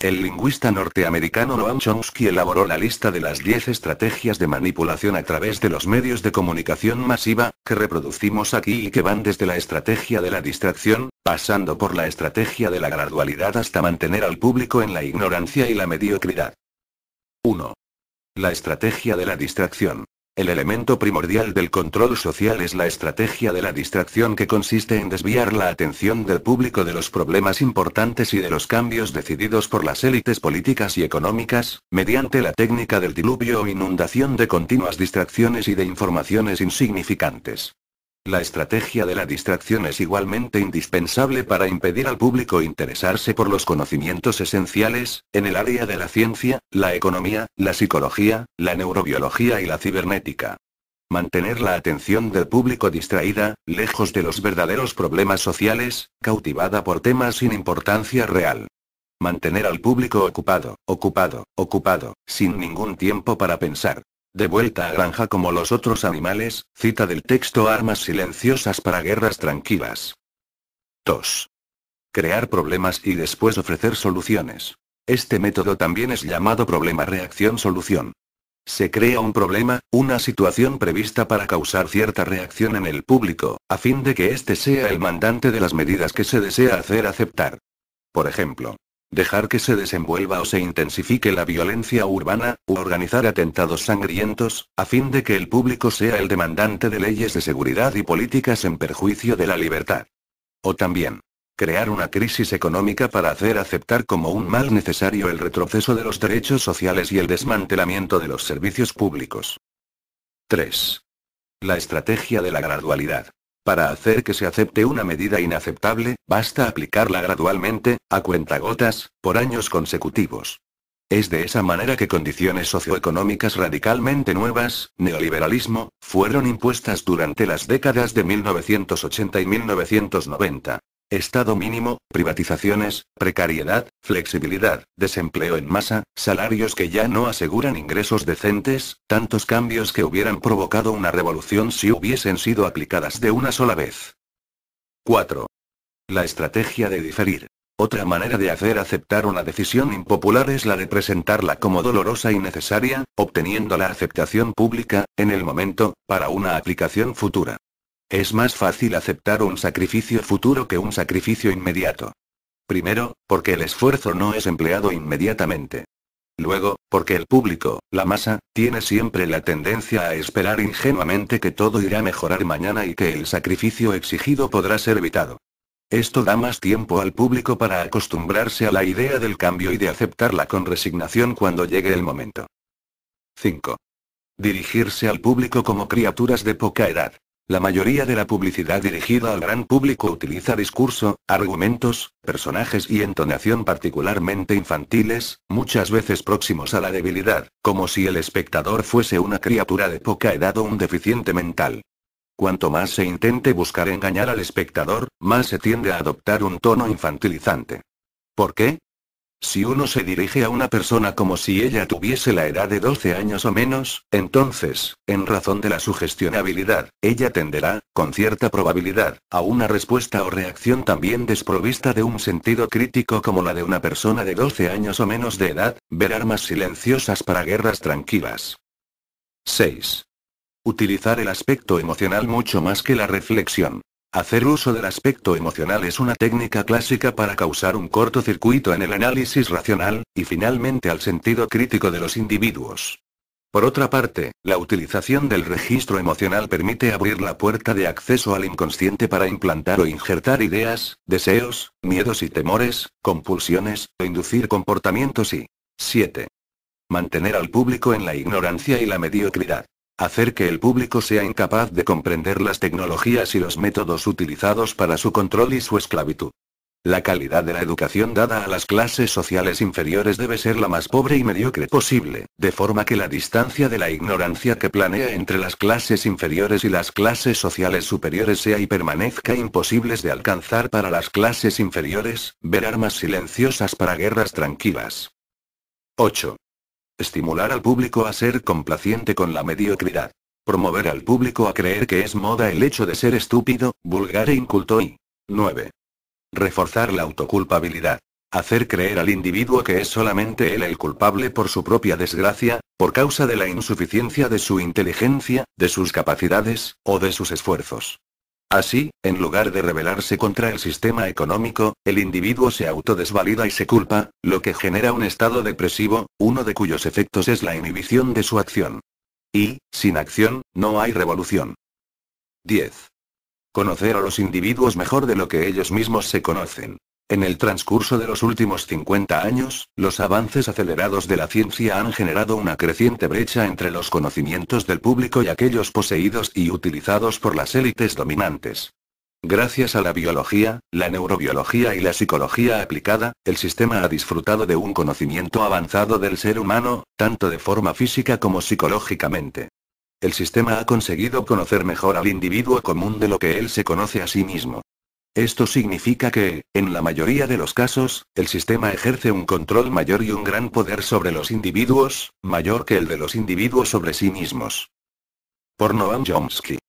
El lingüista norteamericano Noam Chomsky elaboró la lista de las 10 estrategias de manipulación a través de los medios de comunicación masiva, que reproducimos aquí y que van desde la estrategia de la distracción, pasando por la estrategia de la gradualidad hasta mantener al público en la ignorancia y la mediocridad. 1. La estrategia de la distracción. El elemento primordial del control social es la estrategia de la distracción, que consiste en desviar la atención del público de los problemas importantes y de los cambios decididos por las élites políticas y económicas, mediante la técnica del diluvio o inundación de continuas distracciones y de informaciones insignificantes. La estrategia de la distracción es igualmente indispensable para impedir al público interesarse por los conocimientos esenciales, en el área de la ciencia, la economía, la psicología, la neurobiología y la cibernética. Mantener la atención del público distraída, lejos de los verdaderos problemas sociales, cautivada por temas sin importancia real. Mantener al público ocupado, sin ningún tiempo para pensar. De vuelta a granja como los otros animales, cita del texto Armas silenciosas para guerras tranquilas. 2. Crear problemas y después ofrecer soluciones. Este método también es llamado problema-reacción-solución. Se crea un problema, una situación prevista para causar cierta reacción en el público, a fin de que éste sea el mandante de las medidas que se desea hacer aceptar. Por ejemplo, dejar que se desenvuelva o se intensifique la violencia urbana, u organizar atentados sangrientos, a fin de que el público sea el demandante de leyes de seguridad y políticas en perjuicio de la libertad. O también, crear una crisis económica para hacer aceptar como un mal necesario el retroceso de los derechos sociales y el desmantelamiento de los servicios públicos. 3. La estrategia de la gradualidad. Para hacer que se acepte una medida inaceptable, basta aplicarla gradualmente, a cuentagotas, por años consecutivos. Es de esa manera que condiciones socioeconómicas radicalmente nuevas, neoliberalismo, fueron impuestas durante las décadas de 1980 y 1990. Estado mínimo, privatizaciones, precariedad, flexibilidad, desempleo en masa, salarios que ya no aseguran ingresos decentes, tantos cambios que hubieran provocado una revolución si hubiesen sido aplicadas de una sola vez. 4. La estrategia de diferir. Otra manera de hacer aceptar una decisión impopular es la de presentarla como dolorosa y necesaria, obteniendo la aceptación pública, en el momento, para una aplicación futura. Es más fácil aceptar un sacrificio futuro que un sacrificio inmediato. Primero, porque el esfuerzo no es empleado inmediatamente. Luego, porque el público, la masa, tiene siempre la tendencia a esperar ingenuamente que todo irá a mejorar mañana y que el sacrificio exigido podrá ser evitado. Esto da más tiempo al público para acostumbrarse a la idea del cambio y de aceptarla con resignación cuando llegue el momento. 5. Dirigirse al público como criaturas de poca edad. La mayoría de la publicidad dirigida al gran público utiliza discurso, argumentos, personajes y entonación particularmente infantiles, muchas veces próximos a la debilidad, como si el espectador fuese una criatura de poca edad o un deficiente mental. Cuanto más se intente buscar engañar al espectador, más se tiende a adoptar un tono infantilizante. ¿Por qué? Si uno se dirige a una persona como si ella tuviese la edad de 12 años o menos, entonces, en razón de la sugestionabilidad, ella tenderá, con cierta probabilidad, a una respuesta o reacción también desprovista de un sentido crítico como la de una persona de 12 años o menos de edad, ver Armas silenciosas para guerras tranquilas. 6. Utilizar el aspecto emocional mucho más que la reflexión. Hacer uso del aspecto emocional es una técnica clásica para causar un cortocircuito en el análisis racional, y finalmente al sentido crítico de los individuos. Por otra parte, la utilización del registro emocional permite abrir la puerta de acceso al inconsciente para implantar o injertar ideas, deseos, miedos y temores, compulsiones, o inducir comportamientos y 7. Mantener al público en la ignorancia y la mediocridad. Hacer que el público sea incapaz de comprender las tecnologías y los métodos utilizados para su control y su esclavitud. La calidad de la educación dada a las clases sociales inferiores debe ser la más pobre y mediocre posible, de forma que la distancia de la ignorancia que planea entre las clases inferiores y las clases sociales superiores sea y permanezca imposibles de alcanzar para las clases inferiores, ver Armas silenciosas para guerras tranquilas. 8. Estimular al público a ser complaciente con la mediocridad. Promover al público a creer que es moda el hecho de ser estúpido, vulgar e inculto y 9. Reforzar la autoculpabilidad. Hacer creer al individuo que es solamente él el culpable por su propia desgracia, por causa de la insuficiencia de su inteligencia, de sus capacidades, o de sus esfuerzos. Así, en lugar de rebelarse contra el sistema económico, el individuo se autodesvalida y se culpa, lo que genera un estado depresivo, uno de cuyos efectos es la inhibición de su acción. Y, sin acción, no hay revolución. 10. Conocer a los individuos mejor de lo que ellos mismos se conocen. En el transcurso de los últimos 50 años, los avances acelerados de la ciencia han generado una creciente brecha entre los conocimientos del público y aquellos poseídos y utilizados por las élites dominantes. Gracias a la biología, la neurobiología y la psicología aplicada, el sistema ha disfrutado de un conocimiento avanzado del ser humano, tanto de forma física como psicológicamente. El sistema ha conseguido conocer mejor al individuo común de lo que él se conoce a sí mismo. Esto significa que, en la mayoría de los casos, el sistema ejerce un control mayor y un gran poder sobre los individuos, mayor que el de los individuos sobre sí mismos. Por Noam Chomsky.